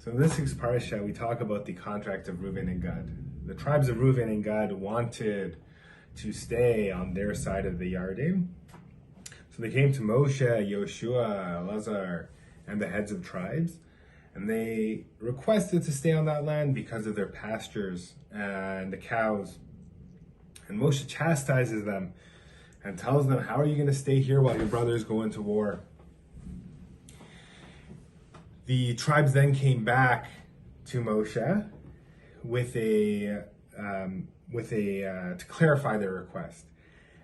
So in this week's Parasha, we talk about the contract of Reuven and Gad. The tribes of Reuven and Gad wanted to stay on their side of the Yarden. So they came to Moshe, Yoshua, Elazar, and the heads of tribes, and they requested to stay on that land because of their pastures and the cows. And Moshe chastises them and tells them, how are you going to stay here while your brothers go into war? The tribes then came back to Moshe to clarify their request,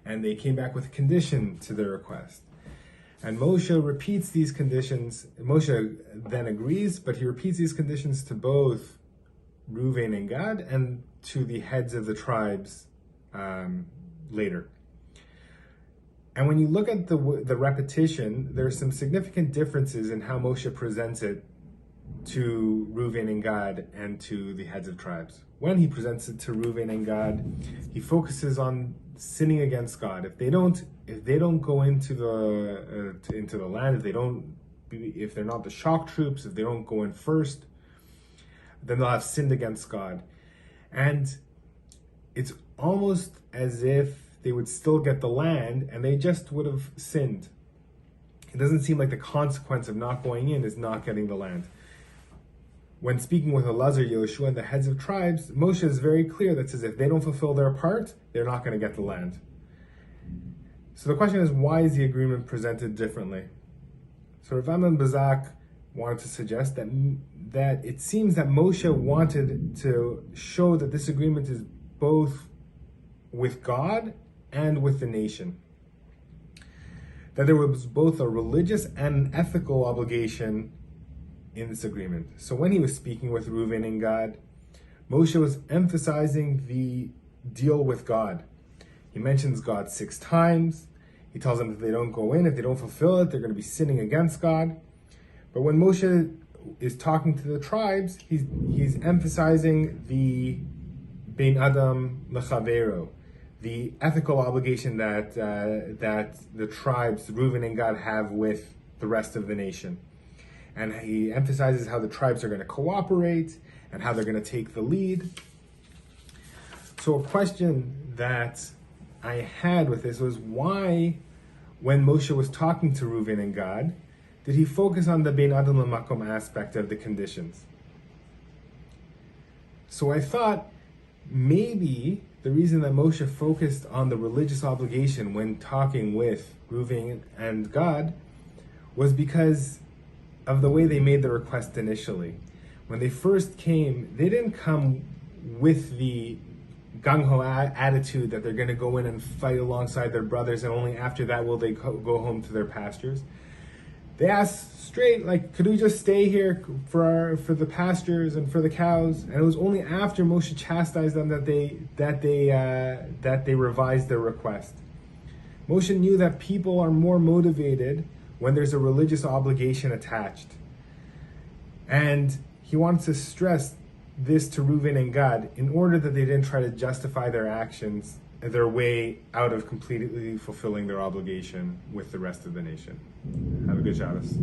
and they came back with a condition to their request. And Moshe repeats these conditions. Moshe then agrees, but he repeats these conditions to both Reuven and Gad and to the heads of the tribes later. And when you look at the repetition, there are some significant differences in how Moshe presents it to Reuven and Gad and to the heads of tribes. When he presents it to Reuven and Gad, he focuses on sinning against God. If they don't go into the land, if they're not the shock troops, if they don't go in first, then they'll have sinned against God. And it's almost as if they would still get the land and they just would have sinned. It doesn't seem like the consequence of not going in is not getting the land. When speaking with Elazar, Yoshua, and the heads of tribes, Moshe is very clear that says if they don't fulfill their part, they're not going to get the land. So the question is, why is the agreement presented differently? So Rav Amnon Bazak wanted to suggest that it seems that Moshe wanted to show that this agreement is both with God and with the nation. That there was both a religious and an ethical obligation in this agreement. So when he was speaking with Reuven and Gad, Moshe was emphasizing the deal with God. He mentions God 6 times. He tells them if they don't go in, if they don't fulfill it, they're going to be sinning against God. But when Moshe is talking to the tribes, he's emphasizing the Bein Adam Lechavero, the ethical obligation that the tribes, Reuven and Gad, have with the rest of the nation. And he emphasizes how the tribes are going to cooperate and how they're going to take the lead. So a question that I had with this was, why, when Moshe was talking to Reuven and Gad, did he focus on the Bein Adam L'Makom aspect of the conditions? So I thought maybe the reason that Moshe focused on the religious obligation when talking with Reuven and Gad was because of the way they made the request initially. When they first came, they didn't come with the gung-ho attitude that they're going to go in and fight alongside their brothers, and only after that will they go home to their pastures. They asked straight, like, could we just stay here for the pastures and for the cows? And it was only after Moshe chastised them that they revised their request. Moshe knew that people are more motivated when there's a religious obligation attached. And he wanted to stress this to Reuven and Gad in order that they didn't try to justify their actions, their way out of completely fulfilling their obligation with the rest of the nation. Have a good Shabbos.